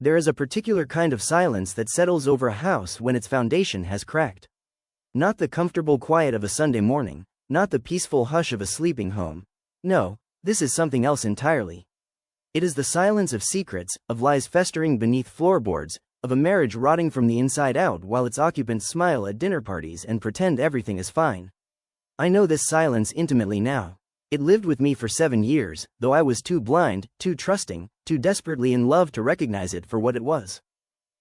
There is a particular kind of silence that settles over a house when its foundation has cracked. Not the comfortable quiet of a Sunday morning, not the peaceful hush of a sleeping home. No, this is something else entirely. It is the silence of secrets, of lies festering beneath floorboards, of a marriage rotting from the inside out while its occupants smile at dinner parties and pretend everything is fine. I know this silence intimately now. It lived with me for 7 years, though I was too blind, too trusting, too desperately in love to recognize it for what it was.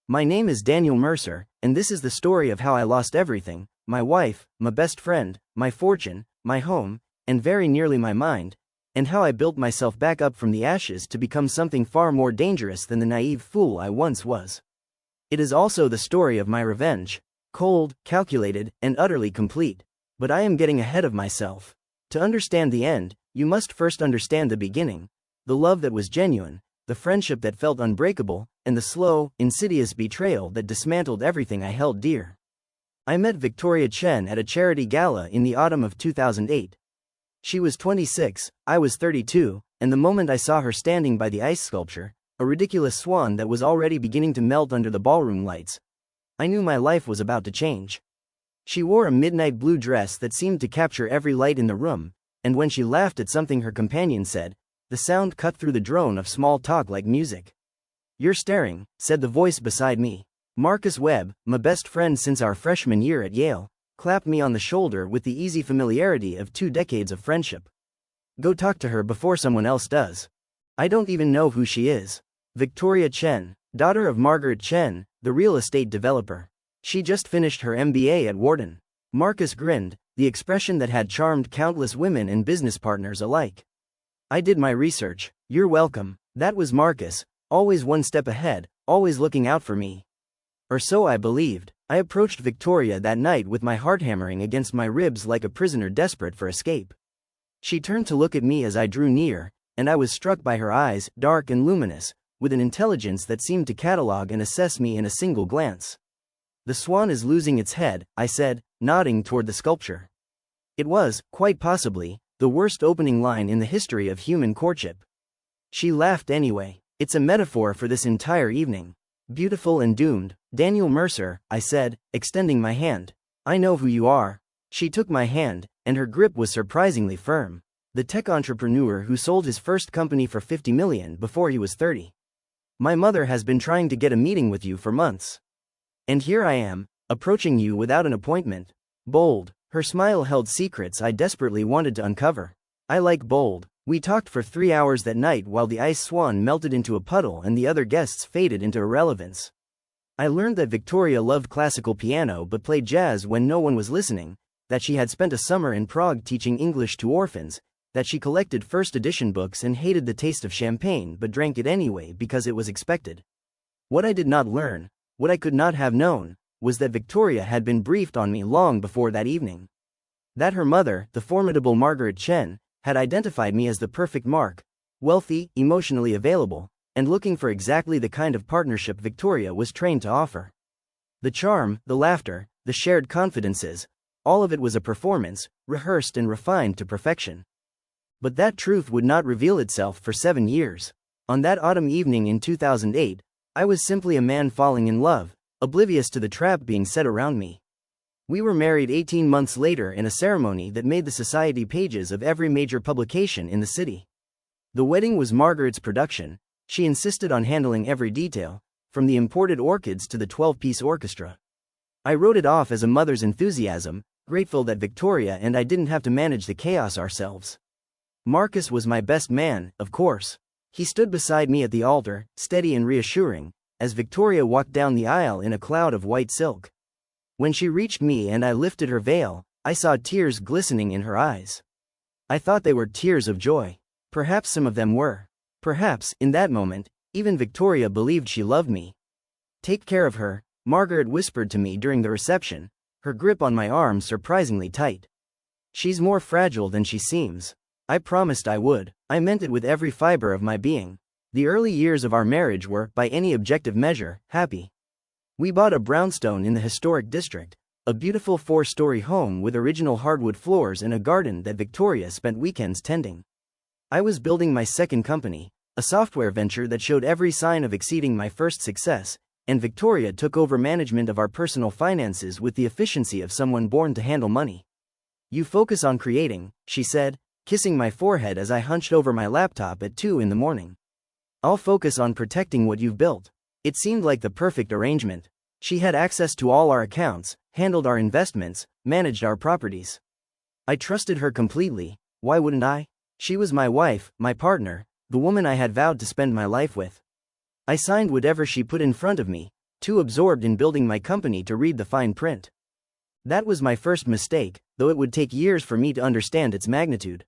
My name is Daniel Mercer, and this is the story of how I lost everything: my wife, my best friend, my fortune, my home, and very nearly my mind, and how I built myself back up from the ashes to become something far more dangerous than the naive fool I once was. It is also the story of my revenge, cold, calculated, and utterly complete. But I am getting ahead of myself. To understand the end, you must first understand the beginning, the love that was genuine, the friendship that felt unbreakable, and the slow, insidious betrayal that dismantled everything I held dear. I met Victoria Chen at a charity gala in the autumn of 2008. She was 26, I was 32, and the moment I saw her standing by the ice sculpture, a ridiculous swan that was already beginning to melt under the ballroom lights, I knew my life was about to change. She wore a midnight blue dress that seemed to capture every light in the room, and when she laughed at something her companion said, the sound cut through the drone of small talk like music. "You're staring," said the voice beside me. Marcus Webb, my best friend since our freshman year at Yale, clapped me on the shoulder with the easy familiarity of 2 decades of friendship. "Go talk to her before someone else does. I don't even know who she is." Victoria Chen, daughter of Margaret Chen, the real estate developer. She just finished her MBA at Wharton. Marcus grinned, the expression that had charmed countless women and business partners alike. "I did my research. You're welcome." That was Marcus, always one step ahead, always looking out for me. Or so I believed. I approached Victoria that night with my heart hammering against my ribs like a prisoner desperate for escape. She turned to look at me as I drew near, and I was struck by her eyes, dark and luminous, with an intelligence that seemed to catalogue and assess me in a single glance. "The swan is losing its head," I said, nodding toward the sculpture. It was, quite possibly, the worst opening line in the history of human courtship. She laughed anyway. "It's a metaphor for this entire evening. Beautiful and doomed." "Daniel Mercer," I said, extending my hand. "I know who you are." She took my hand, and her grip was surprisingly firm. The tech entrepreneur who sold his first company for $50 million before he was 30. "My mother has been trying to get a meeting with you for months. And here I am, approaching you without an appointment." Bold. Her smile held secrets I desperately wanted to uncover. I like bold. We talked for 3 hours that night while the ice swan melted into a puddle and the other guests faded into irrelevance. I learned that Victoria loved classical piano but played jazz when no one was listening, that she had spent a summer in Prague teaching English to orphans, that she collected first edition books and hated the taste of champagne but drank it anyway because it was expected. What I did not learn, what I could not have known, was that Victoria had been briefed on me long before that evening. That her mother, the formidable Margaret Chen, had identified me as the perfect mark, wealthy, emotionally available, and looking for exactly the kind of partnership Victoria was trained to offer. The charm, the laughter, the shared confidences, all of it was a performance, rehearsed and refined to perfection. But that truth would not reveal itself for 7 years. On that autumn evening in 2008, I was simply a man falling in love, oblivious to the trap being set around me. We were married 18 months later in a ceremony that made the society pages of every major publication in the city. The wedding was Margaret's production. She insisted on handling every detail, from the imported orchids to the 12-piece orchestra. I wrote it off as a mother's enthusiasm, grateful that Victoria and I didn't have to manage the chaos ourselves. Marcus was my best man, of course. He stood beside me at the altar, steady and reassuring, as Victoria walked down the aisle in a cloud of white silk. When she reached me and I lifted her veil, I saw tears glistening in her eyes. I thought they were tears of joy. Perhaps some of them were. Perhaps, in that moment, even Victoria believed she loved me. "Take care of her," Margaret whispered to me during the reception, her grip on my arm surprisingly tight. "She's more fragile than she seems." I promised I would. I meant it with every fiber of my being. The early years of our marriage were, by any objective measure, happy. We bought a brownstone in the historic district, a beautiful 4-story home with original hardwood floors and a garden that Victoria spent weekends tending. I was building my second company, a software venture that showed every sign of exceeding my first success, and Victoria took over management of our personal finances with the efficiency of someone born to handle money. "You focus on creating," she said, kissing my forehead as I hunched over my laptop at 2 in the morning. "I'll focus on protecting what you've built." It seemed like the perfect arrangement. She had access to all our accounts, handled our investments, managed our properties. I trusted her completely. Why wouldn't I? She was my wife, my partner, the woman I had vowed to spend my life with. I signed whatever she put in front of me, too absorbed in building my company to read the fine print. That was my first mistake, though it would take years for me to understand its magnitude.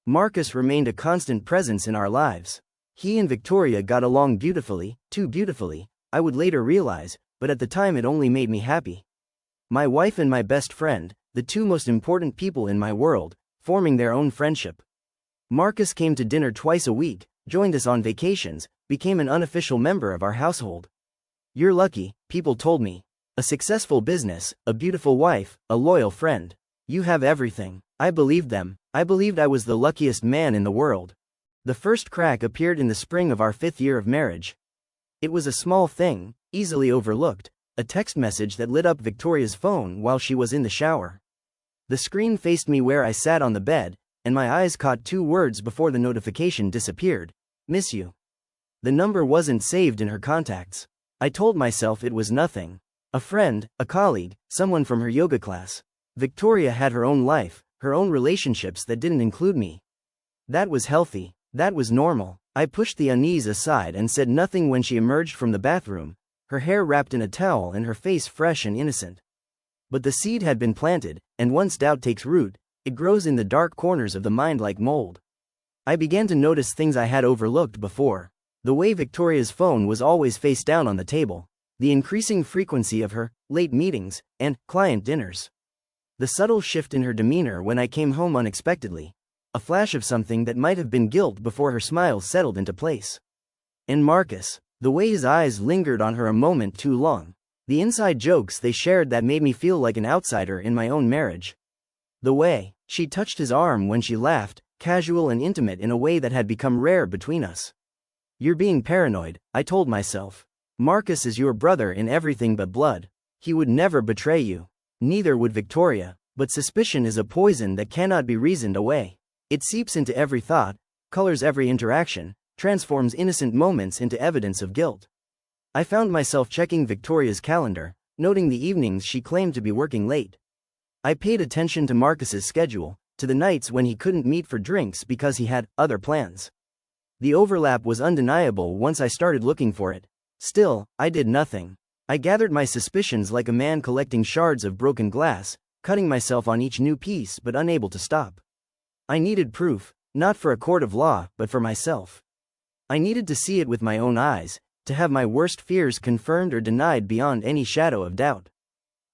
Marcus remained a constant presence in our lives. He and Victoria got along beautifully, too beautifully, I would later realize, but at the time it only made me happy. My wife and my best friend, the two most important people in my world, forming their own friendship. Marcus came to dinner twice a week, joined us on vacations, became an unofficial member of our household. "You're lucky," people told me. "A successful business, a beautiful wife, a loyal friend. You have everything." I believed them. I believed I was the luckiest man in the world. The first crack appeared in the spring of our 5th year of marriage. It was a small thing, easily overlooked, a text message that lit up Victoria's phone while she was in the shower. The screen faced me where I sat on the bed, and my eyes caught 2 words before the notification disappeared: "Miss you." The number wasn't saved in her contacts. I told myself it was nothing. A friend, a colleague, someone from her yoga class. Victoria had her own life, her own relationships that didn't include me. That was healthy. That was normal. I pushed the unease aside and said nothing when she emerged from the bathroom, her hair wrapped in a towel and her face fresh and innocent. But the seed had been planted, and once doubt takes root, it grows in the dark corners of the mind like mold. I began to notice things I had overlooked before. The way Victoria's phone was always face down on the table, the increasing frequency of her late meetings and client dinners. The subtle shift in her demeanor when I came home unexpectedly, a flash of something that might have been guilt before her smile settled into place. And Marcus, the way his eyes lingered on her a moment too long, the inside jokes they shared that made me feel like an outsider in my own marriage. The way she touched his arm when she laughed, casual and intimate in a way that had become rare between us. "You're being paranoid," I told myself. "Marcus is your brother in everything but blood. He would never betray you. Neither would Victoria, but suspicion is a poison that cannot be reasoned away. It seeps into every thought, colors every interaction, transforms innocent moments into evidence of guilt." I found myself checking Victoria's calendar, noting the evenings she claimed to be working late. I paid attention to Marcus's schedule, to the nights when he couldn't meet for drinks because he had other plans. The overlap was undeniable once I started looking for it. Still, I did nothing. I gathered my suspicions like a man collecting shards of broken glass, cutting myself on each new piece but unable to stop. I needed proof, not for a court of law, but for myself. I needed to see it with my own eyes, to have my worst fears confirmed or denied beyond any shadow of doubt.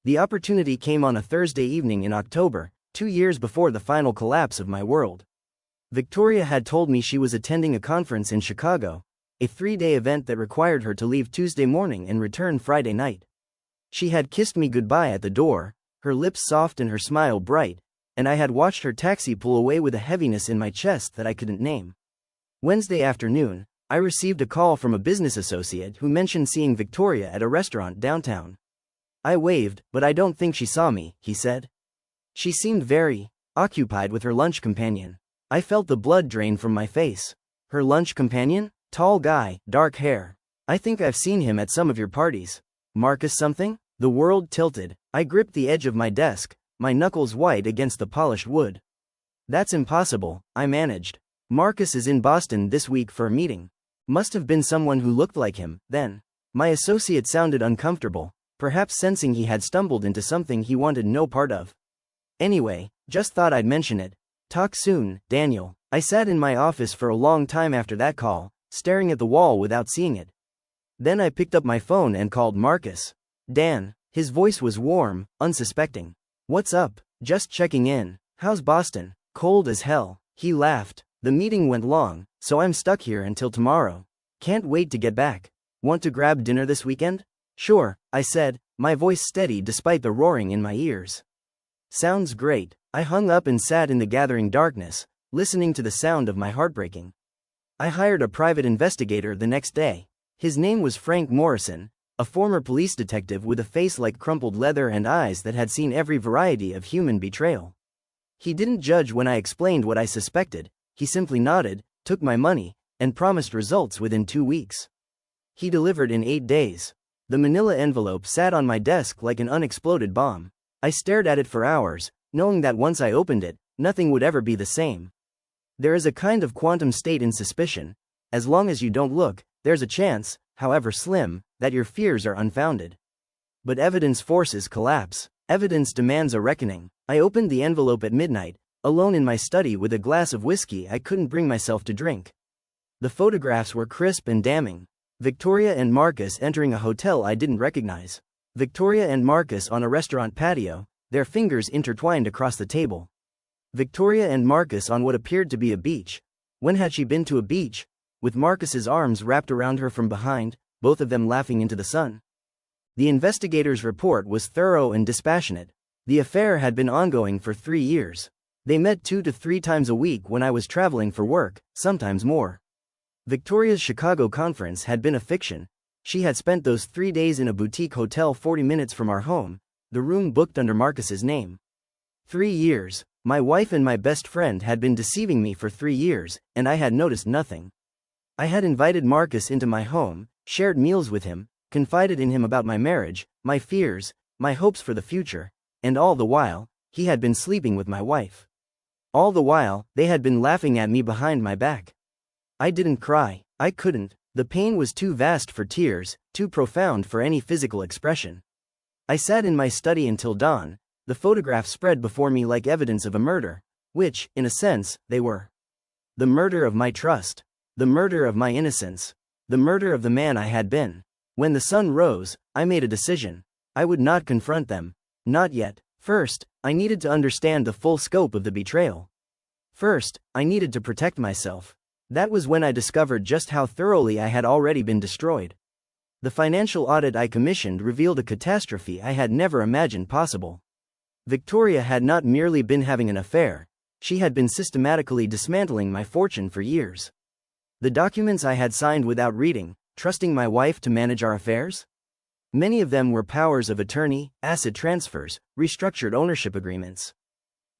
The opportunity came on a Thursday evening in October, 2 years before the final collapse of my world. Victoria had told me she was attending a conference in Chicago, a 3-day event that required her to leave Tuesday morning and return Friday night. She had kissed me goodbye at the door, her lips soft and her smile bright, and I had watched her taxi pull away with a heaviness in my chest that I couldn't name. Wednesday afternoon, I received a call from a business associate who mentioned seeing Victoria at a restaurant downtown. I waved, but I don't think she saw me, he said. She seemed very occupied with her lunch companion. I felt the blood drain from my face. Her lunch companion? Tall guy, dark hair. I think I've seen him at some of your parties. Marcus something? The world tilted. I gripped the edge of my desk, my knuckles white against the polished wood. That's impossible, I managed. Marcus is in Boston this week for a meeting. Must have been someone who looked like him, then. My associate sounded uncomfortable, perhaps sensing he had stumbled into something he wanted no part of. Anyway, just thought I'd mention it. Talk soon, Daniel. I sat in my office for a long time after that call, staring at the wall without seeing it. Then I picked up my phone and called Marcus. Dan. His voice was warm, unsuspecting. What's up? Just checking in. How's Boston? Cold as hell. He laughed. The meeting went long, so I'm stuck here until tomorrow. Can't wait to get back. Want to grab dinner this weekend? Sure, I said, my voice steady despite the roaring in my ears. Sounds great. I hung up and sat in the gathering darkness, listening to the sound of my heart breaking. I hired a private investigator the next day. His name was Frank Morrison, a former police detective with a face like crumpled leather and eyes that had seen every variety of human betrayal. He didn't judge when I explained what I suspected, he simply nodded, took my money, and promised results within 2 weeks. He delivered in 8 days. The manila envelope sat on my desk like an unexploded bomb. I stared at it for hours, knowing that once I opened it, nothing would ever be the same. There is a kind of quantum state in suspicion. As long as you don't look, there's a chance, however slim, that your fears are unfounded. But evidence forces collapse. Evidence demands a reckoning. I opened the envelope at midnight, alone in my study with a glass of whiskey I couldn't bring myself to drink. The photographs were crisp and damning. Victoria and Marcus entering a hotel I didn't recognize. Victoria and Marcus on a restaurant patio, their fingers intertwined across the table. Victoria and Marcus on what appeared to be a beach. When had she been to a beach? With Marcus's arms wrapped around her from behind, both of them laughing into the sun. The investigator's report was thorough and dispassionate. The affair had been ongoing for 3 years. They met 2 to 3 times a week when I was traveling for work, sometimes more. Victoria's Chicago conference had been a fiction. She had spent those 3 days in a boutique hotel 40 minutes from our home, the room booked under Marcus's name. 3 years. My wife and my best friend had been deceiving me for 3 years, and I had noticed nothing. I had invited Marcus into my home, shared meals with him, confided in him about my marriage, my fears, my hopes for the future, and all the while, he had been sleeping with my wife. All the while, they had been laughing at me behind my back. I didn't cry, I couldn't. The pain was too vast for tears, too profound for any physical expression. I sat in my study until dawn. The photographs spread before me like evidence of a murder, which, in a sense, they were. The murder of my trust. The murder of my innocence. The murder of the man I had been. When the sun rose, I made a decision. I would not confront them. Not yet. First, I needed to understand the full scope of the betrayal. First, I needed to protect myself. That was when I discovered just how thoroughly I had already been destroyed. The financial audit I commissioned revealed a catastrophe I had never imagined possible. Victoria had not merely been having an affair, she had been systematically dismantling my fortune for years. The documents I had signed without reading, trusting my wife to manage our affairs? Many of them were powers of attorney, asset transfers, restructured ownership agreements.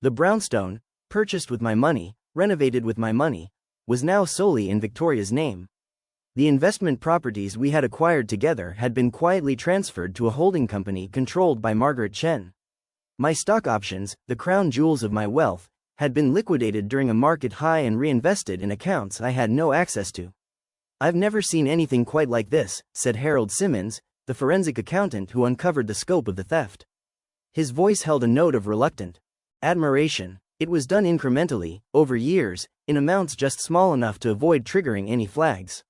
The brownstone, purchased with my money, renovated with my money, was now solely in Victoria's name. The investment properties we had acquired together had been quietly transferred to a holding company controlled by Margaret Chen. My stock options, the crown jewels of my wealth, had been liquidated during a market high and reinvested in accounts I had no access to. "I've never seen anything quite like this," said Harold Simmons, the forensic accountant who uncovered the scope of the theft. His voice held a note of reluctant admiration. It was done incrementally, over years, in amounts just small enough to avoid triggering any flags.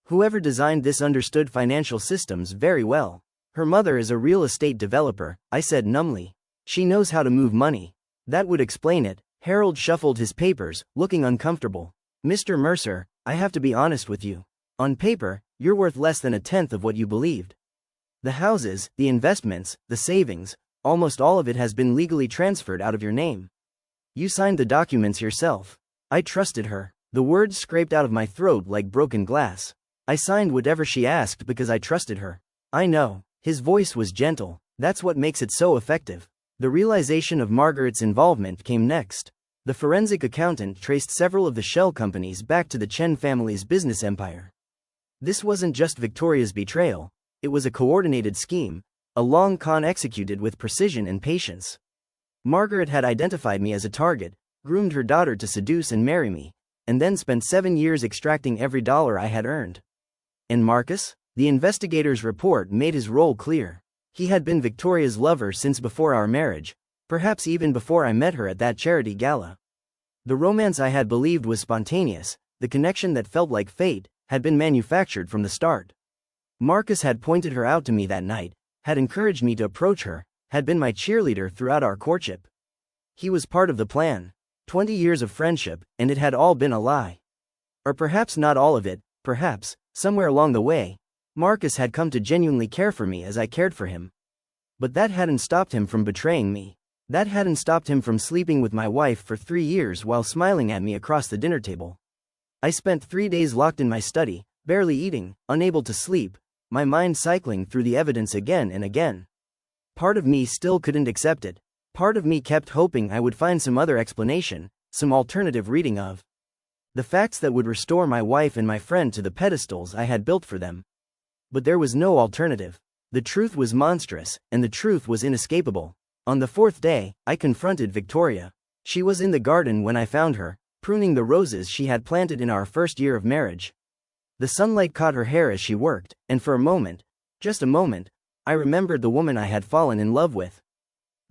Whoever designed this understood financial systems very well. "Her mother is a real estate developer," I said numbly. "She knows how to move money." That would explain it. Harold shuffled his papers, looking uncomfortable. "Mr. Mercer, I have to be honest with you. On paper, you're worth less than a tenth of what you believed. The houses, the investments, the savings, almost all of it has been legally transferred out of your name. You signed the documents yourself." I trusted her. The words scraped out of my throat like broken glass. I signed whatever she asked because I trusted her. "I know." His voice was gentle. "That's what makes it so effective." The realization of Margaret's involvement came next. The forensic accountant traced several of the shell companies back to the Chen family's business empire. This wasn't just Victoria's betrayal, it was a coordinated scheme, a long con executed with precision and patience. Margaret had identified me as a target, groomed her daughter to seduce and marry me, and then spent 7 years extracting every dollar I had earned. And Marcus? The investigator's report made his role clear. He had been Victoria's lover since before our marriage, perhaps even before I met her at that charity gala. The romance I had believed was spontaneous, the connection that felt like fate, had been manufactured from the start. Marcus had pointed her out to me that night, had encouraged me to approach her, had been my cheerleader throughout our courtship. He was part of the plan. 20 years of friendship, and it had all been a lie. Or perhaps not all of it, perhaps, somewhere along the way, Marcus had come to genuinely care for me as I cared for him. But that hadn't stopped him from betraying me. That hadn't stopped him from sleeping with my wife for 3 years while smiling at me across the dinner table. I spent 3 days locked in my study, barely eating, unable to sleep, my mind cycling through the evidence again and again. Part of me still couldn't accept it. Part of me kept hoping I would find some other explanation, some alternative reading of the facts that would restore my wife and my friend to the pedestals I had built for them. But there was no alternative. The truth was monstrous, and the truth was inescapable. On the 4th day, I confronted Victoria. She was in the garden when I found her, pruning the roses she had planted in our first year of marriage. The sunlight caught her hair as she worked, and for a moment, just a moment, I remembered the woman I had fallen in love with.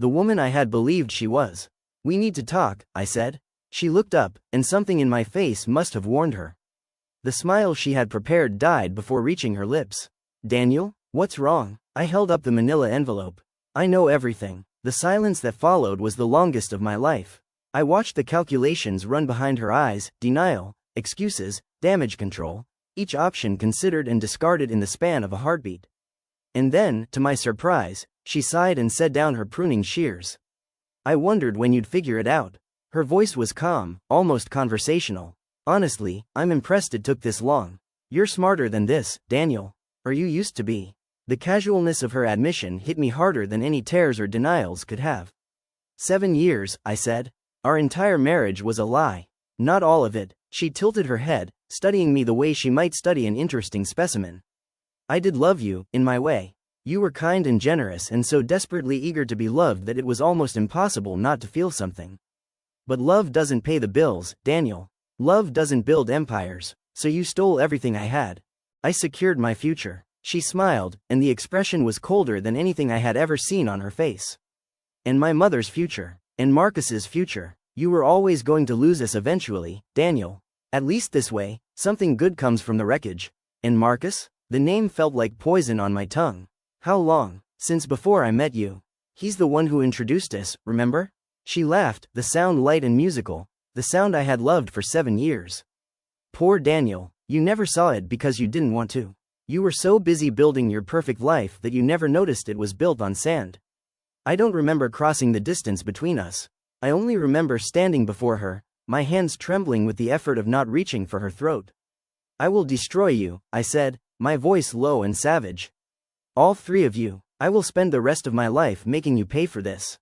The woman I had believed she was. "We need to talk," I said. She looked up, and something in my face must have warned her. The smile she had prepared died before reaching her lips. "Daniel, what's wrong?" I held up the manila envelope. "I know everything." The silence that followed was the longest of my life. I watched the calculations run behind her eyes, denial, excuses, damage control, each option considered and discarded in the span of a heartbeat. And then, to my surprise, she sighed and set down her pruning shears. "I wondered when you'd figure it out." Her voice was calm, almost conversational. "Honestly, I'm impressed it took this long. You're smarter than this, Daniel. Or you used to be." The casualness of her admission hit me harder than any tears or denials could have. 7 years, I said. Our entire marriage was a lie. Not all of it. She tilted her head, studying me the way she might study an interesting specimen. "I did love you, in my way. You were kind and generous and so desperately eager to be loved that it was almost impossible not to feel something. But love doesn't pay the bills, Daniel. Love doesn't build empires, so you stole everything I had. I secured my future." She smiled, and the expression was colder than anything I had ever seen on her face. "And my mother's future. And Marcus's future. You were always going to lose us eventually, Daniel. At least this way, something good comes from the wreckage." "And Marcus?" The name felt like poison on my tongue. "How long?" "Since before I met you. He's the one who introduced us, remember?" She laughed, the sound light and musical, the sound I had loved for 7 years. "Poor Daniel, you never saw it because you didn't want to. You were so busy building your perfect life that you never noticed it was built on sand." I don't remember crossing the distance between us. I only remember standing before her, my hands trembling with the effort of not reaching for her throat. "I will destroy you," I said, my voice low and savage. "All 3 of you. I will spend the rest of my life making you pay for this."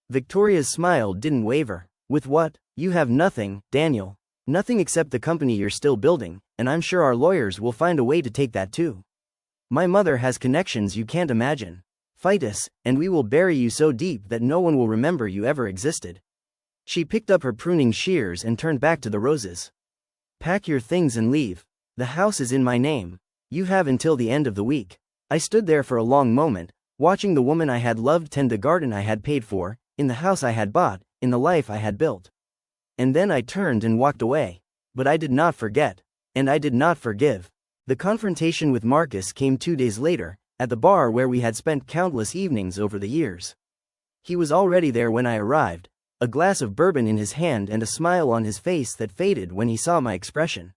Victoria's smile didn't waver. "With what? You have nothing, Daniel. Nothing except the company you're still building, and I'm sure our lawyers will find a way to take that too. My mother has connections you can't imagine. Fight us, and we will bury you so deep that no one will remember you ever existed." She picked up her pruning shears and turned back to the roses. "Pack your things and leave. The house is in my name. You have until the end of the week." I stood there for a long moment, watching the woman I had loved tend the garden I had paid for, in the house I had bought, in the life I had built. And then I turned and walked away. But I did not forget. And I did not forgive. The confrontation with Marcus came 2 days later, at the bar where we had spent countless evenings over the years. He was already there when I arrived, a glass of bourbon in his hand and a smile on his face that faded when he saw my expression.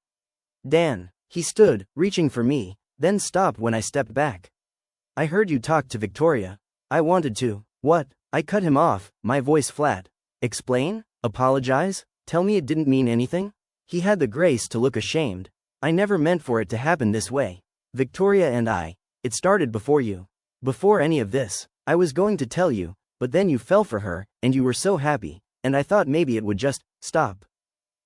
"Dan." He stood, reaching for me, then stopped when I stepped back. "I heard you talk to Victoria." I wanted to. "What?" I cut him off, my voice flat. "Explain? Apologize? Tell me it didn't mean anything?" He had the grace to look ashamed. "I never meant for it to happen this way. Victoria and it started before you. Before any of this. I was going to tell you, but then you fell for her, and you were so happy, and I thought maybe it would just stop.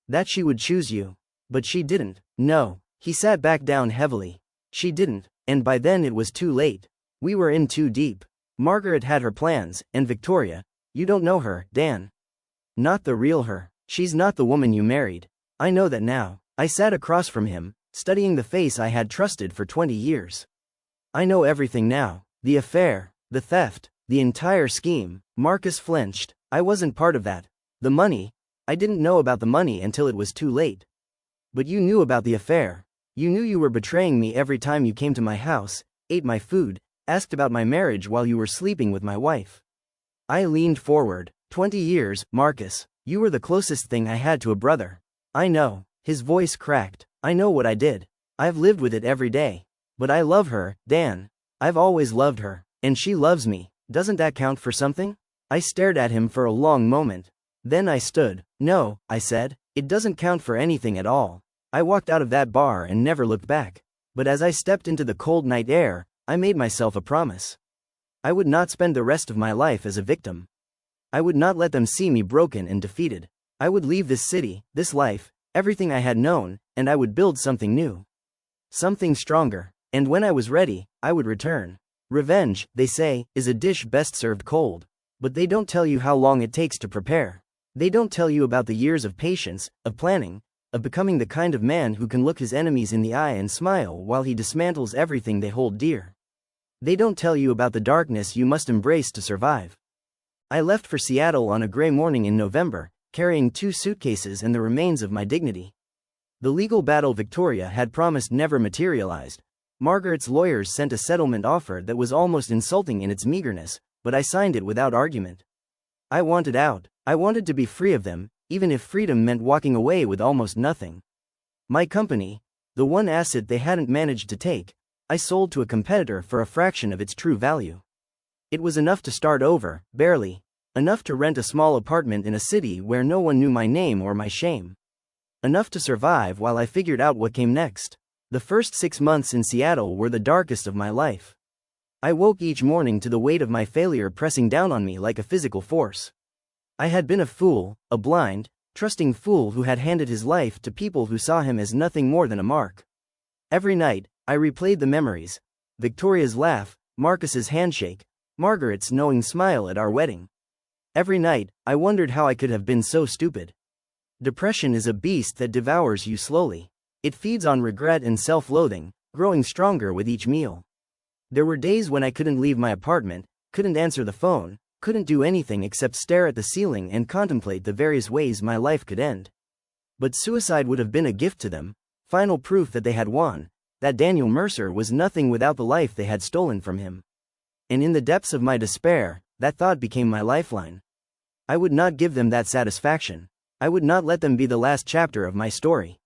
That she would choose you. But she didn't." "No." He sat back down heavily. "She didn't, and by then it was too late. We were in too deep. Margaret had her plans, and Victoria, you don't know her, Dan. Not the real her. She's not the woman you married. I know that now." I sat across from him, studying the face I had trusted for 20 years. "I know everything now. The affair, the theft, the entire scheme." Marcus flinched. "I wasn't part of that. The money, I didn't know about the money until it was too late." "But you knew about the affair. You knew you were betraying me every time you came to my house, ate my food, asked about my marriage while you were sleeping with my wife." I leaned forward. 20 years, Marcus. You were the closest thing I had to a brother. "I know." His voice cracked. "I know what I did. I've lived with it every day. But I love her, Dan. I've always loved her. And she loves me. Doesn't that count for something?" I stared at him for a long moment. Then I stood. "No," I said, "it doesn't count for anything at all. I walked out of that bar and never looked back. But as I stepped into the cold night air, I made myself a promise. I would not spend the rest of my life as a victim. I would not let them see me broken and defeated. I would leave this city, this life, everything I had known, and I would build something new. Something stronger. And when I was ready, I would return. Revenge, they say, is a dish best served cold. But they don't tell you how long it takes to prepare. They don't tell you about the years of patience, of planning, of becoming the kind of man who can look his enemies in the eye and smile while he dismantles everything they hold dear. They don't tell you about the darkness you must embrace to survive. I left for Seattle on a gray morning in November, carrying 2 suitcases and the remains of my dignity. The legal battle Victoria had promised never materialized. Margaret's lawyers sent a settlement offer that was almost insulting in its meagerness, but I signed it without argument. I wanted out. I wanted to be free of them, even if freedom meant walking away with almost nothing. My company, the one asset they hadn't managed to take, I sold to a competitor for a fraction of its true value. It was enough to start over, barely. Enough to rent a small apartment in a city where no one knew my name or my shame. Enough to survive while I figured out what came next. The first 6 months in Seattle were the darkest of my life. I woke each morning to the weight of my failure pressing down on me like a physical force. I had been a fool, a blind, trusting fool who had handed his life to people who saw him as nothing more than a mark. Every night, I replayed the memories. Victoria's laugh, Marcus's handshake, Margaret's knowing smile at our wedding. Every night, I wondered how I could have been so stupid. Depression is a beast that devours you slowly. It feeds on regret and self-loathing, growing stronger with each meal. There were days when I couldn't leave my apartment, couldn't answer the phone, couldn't do anything except stare at the ceiling and contemplate the various ways my life could end. But suicide would have been a gift to them, final proof that they had won, that Daniel Mercer was nothing without the life they had stolen from him. And in the depths of my despair, that thought became my lifeline. I would not give them that satisfaction. I would not let them be the last chapter of my story.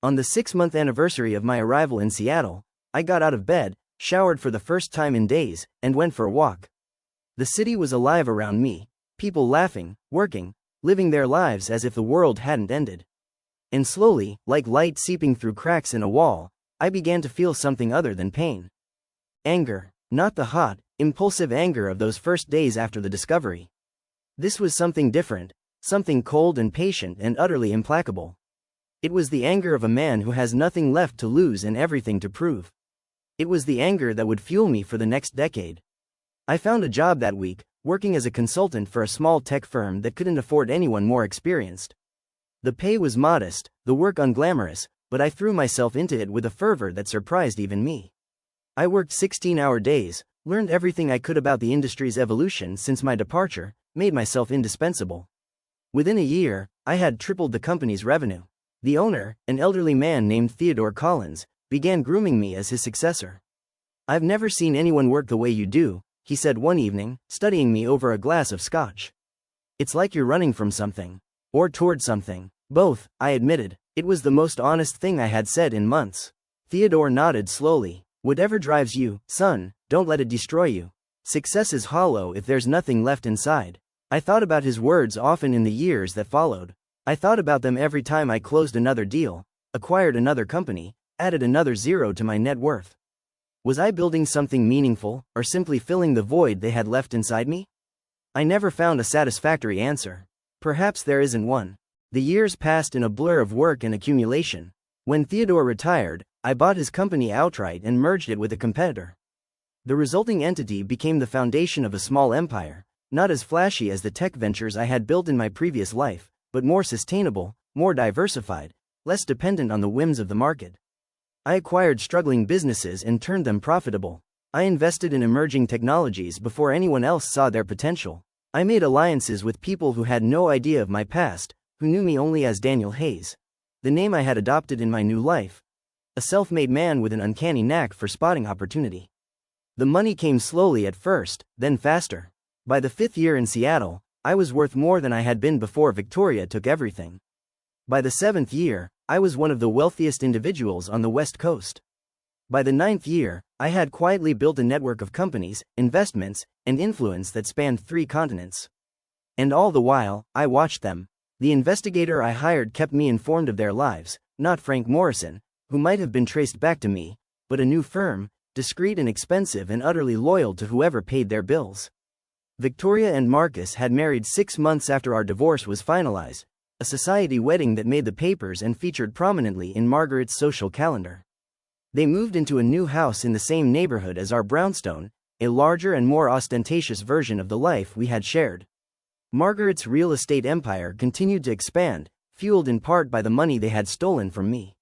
On the 6-month anniversary of my arrival in Seattle, I got out of bed, showered for the first time in days, and went for a walk. The city was alive around me, people laughing, working, living their lives as if the world hadn't ended. And slowly, like light seeping through cracks in a wall, I began to feel something other than pain. Anger, not the hot, impulsive anger of those first days after the discovery. This was something different, something cold and patient and utterly implacable. It was the anger of a man who has nothing left to lose and everything to prove. It was the anger that would fuel me for the next decade. I found a job that week, working as a consultant for a small tech firm that couldn't afford anyone more experienced. The pay was modest, the work unglamorous, but I threw myself into it with a fervor that surprised even me. I worked 16-hour days, learned everything I could about the industry's evolution since my departure, made myself indispensable. Within a year, I had tripled the company's revenue. The owner, an elderly man named Theodore Collins, began grooming me as his successor. "I've never seen anyone work the way you do," he said one evening, studying me over a glass of scotch. "It's like you're running from something. Or toward something." "Both," I admitted. It was the most honest thing I had said in months. Theodore nodded slowly. "Whatever drives you, son, don't let it destroy you. Success is hollow if there's nothing left inside." I thought about his words often in the years that followed. I thought about them every time I closed another deal, acquired another company, added another zero to my net worth. Was I building something meaningful, or simply filling the void they had left inside me? I never found a satisfactory answer. Perhaps there isn't one. The years passed in a blur of work and accumulation. When Theodore retired, I bought his company outright and merged it with a competitor. The resulting entity became the foundation of a small empire, not as flashy as the tech ventures I had built in my previous life, but more sustainable, more diversified, less dependent on the whims of the market. I acquired struggling businesses and turned them profitable. I invested in emerging technologies before anyone else saw their potential. I made alliances with people who had no idea of my past, who knew me only as Daniel Hayes, the name I had adopted in my new life. A self-made man with an uncanny knack for spotting opportunity. The money came slowly at first, then faster. By the 5th year in Seattle, I was worth more than I had been before Victoria took everything. By the 7th year, I was one of the wealthiest individuals on the West Coast. By the 9th year, I had quietly built a network of companies, investments, and influence that spanned 3 continents. And all the while, I watched them. The investigator I hired kept me informed of their lives, not Frank Morrison, who might have been traced back to me, but a new firm, discreet and expensive and utterly loyal to whoever paid their bills. Victoria and Marcus had married 6 months after our divorce was finalized, a society wedding that made the papers and featured prominently in Margaret's social calendar. They moved into a new house in the same neighborhood as our brownstone, a larger and more ostentatious version of the life we had shared. Margaret's real estate empire continued to expand, fueled in part by the money they had stolen from me.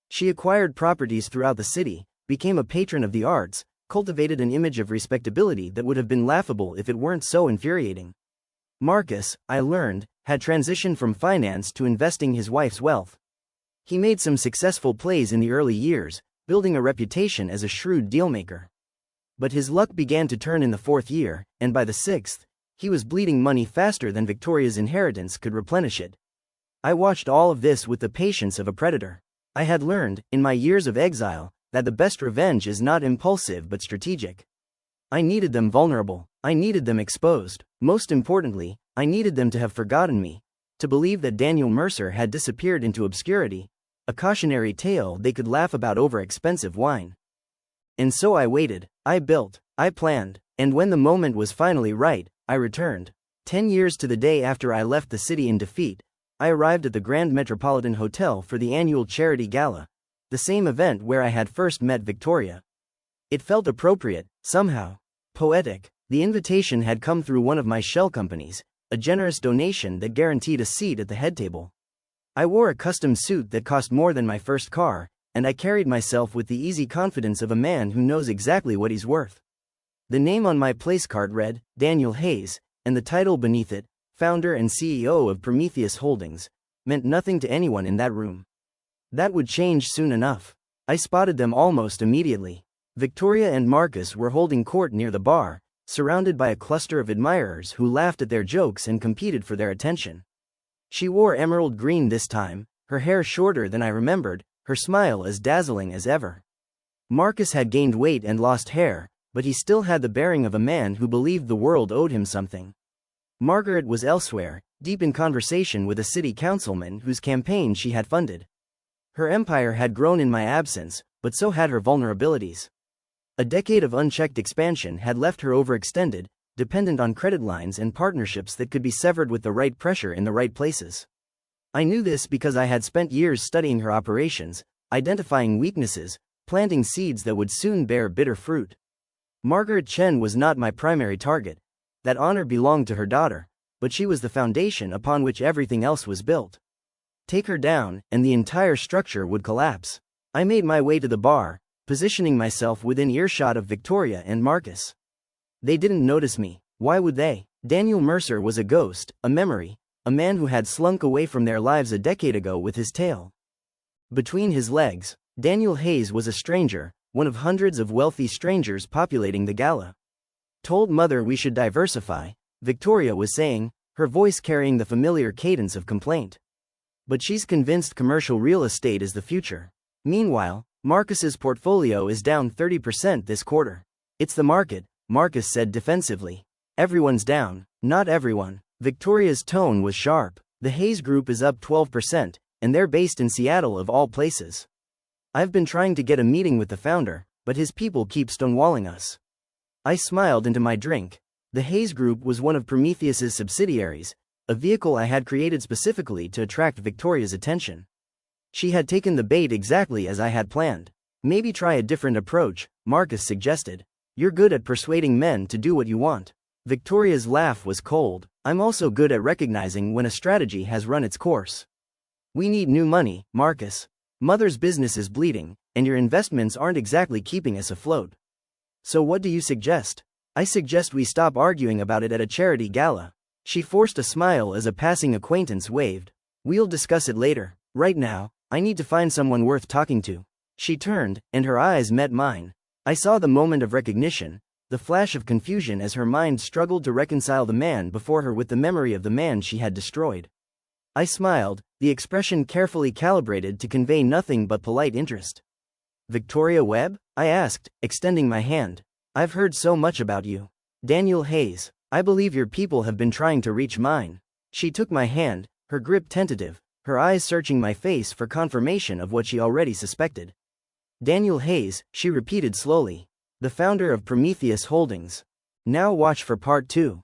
She acquired properties throughout the city, became a patron of the arts, cultivated an image of respectability that would have been laughable if it weren't so infuriating. Marcus, I learned, had transitioned from finance to investing his wife's wealth. He made some successful plays in the early years, building a reputation as a shrewd dealmaker. But his luck began to turn in the 4th year, and by the 6th, he was bleeding money faster than Victoria's inheritance could replenish it. I watched all of this with the patience of a predator. I had learned, in my years of exile, that the best revenge is not impulsive but strategic. I needed them vulnerable. I needed them exposed. Most importantly, I needed them to have forgotten me, to believe that Daniel Mercer had disappeared into obscurity, a cautionary tale they could laugh about over expensive wine. And so I waited, I built, I planned, and when the moment was finally right, I returned. 10 years to the day after I left the city in defeat, I arrived at the Grand Metropolitan Hotel for the annual charity gala, the same event where I had first met Victoria. It felt appropriate, somehow poetic. The invitation had come through one of my shell companies, a generous donation that guaranteed a seat at the head table. I wore a custom suit that cost more than my first car, and I carried myself with the easy confidence of a man who knows exactly what he's worth. The name on my place card read, Daniel Hayes, and the title beneath it, founder and CEO of Prometheus Holdings, meant nothing to anyone in that room. That would change soon enough. I spotted them almost immediately. Victoria and Marcus were holding court near the bar, surrounded by a cluster of admirers who laughed at their jokes and competed for their attention. She wore emerald green this time, her hair shorter than I remembered, her smile as dazzling as ever. Marcus had gained weight and lost hair, but he still had the bearing of a man who believed the world owed him something. Margaret was elsewhere, deep in conversation with a city councilman whose campaign she had funded. Her empire had grown in my absence, but so had her vulnerabilities. A decade of unchecked expansion had left her overextended, dependent on credit lines and partnerships that could be severed with the right pressure in the right places. I knew this because I had spent years studying her operations, identifying weaknesses, planting seeds that would soon bear bitter fruit. Margaret Chen was not my primary target. That honor belonged to her daughter, but she was the foundation upon which everything else was built. Take her down, and the entire structure would collapse. I made my way to the bar, positioning myself within earshot of Victoria and Marcus. They didn't notice me. Why would they? Daniel Mercer was a ghost, a memory, a man who had slunk away from their lives a decade ago with his tail between his legs. Daniel Hayes was a stranger, one of hundreds of wealthy strangers populating the gala. Told mother we should diversify, Victoria was saying, her voice carrying the familiar cadence of complaint. But she's convinced commercial real estate is the future. Meanwhile, Marcus's portfolio is down 30% this quarter. It's the market, Marcus said defensively. Everyone's down. Not everyone. Victoria's tone was sharp. The Hayes Group is up 12%, and they're based in Seattle of all places. I've been trying to get a meeting with the founder, but his people keep stonewalling us. I smiled into my drink. The Hayes Group was one of Prometheus's subsidiaries, a vehicle I had created specifically to attract Victoria's attention. She had taken the bait exactly as I had planned. Maybe try a different approach, Marcus suggested. You're good at persuading men to do what you want. Victoria's laugh was cold. I'm also good at recognizing when a strategy has run its course. We need new money, Marcus. Mother's business is bleeding, and your investments aren't exactly keeping us afloat. So what do you suggest? I suggest we stop arguing about it at a charity gala. She forced a smile as a passing acquaintance waved. We'll discuss it later. Right now, I need to find someone worth talking to. She turned, and her eyes met mine. I saw the moment of recognition, the flash of confusion as her mind struggled to reconcile the man before her with the memory of the man she had destroyed. I smiled, the expression carefully calibrated to convey nothing but polite interest. Victoria Webb? I asked, extending my hand. I've heard so much about you. Daniel Hayes. I believe your people have been trying to reach mine. She took my hand, her grip tentative, her eyes searching my face for confirmation of what she already suspected. Daniel Hayes, she repeated slowly. The founder of Prometheus Holdings. Now watch for part 2.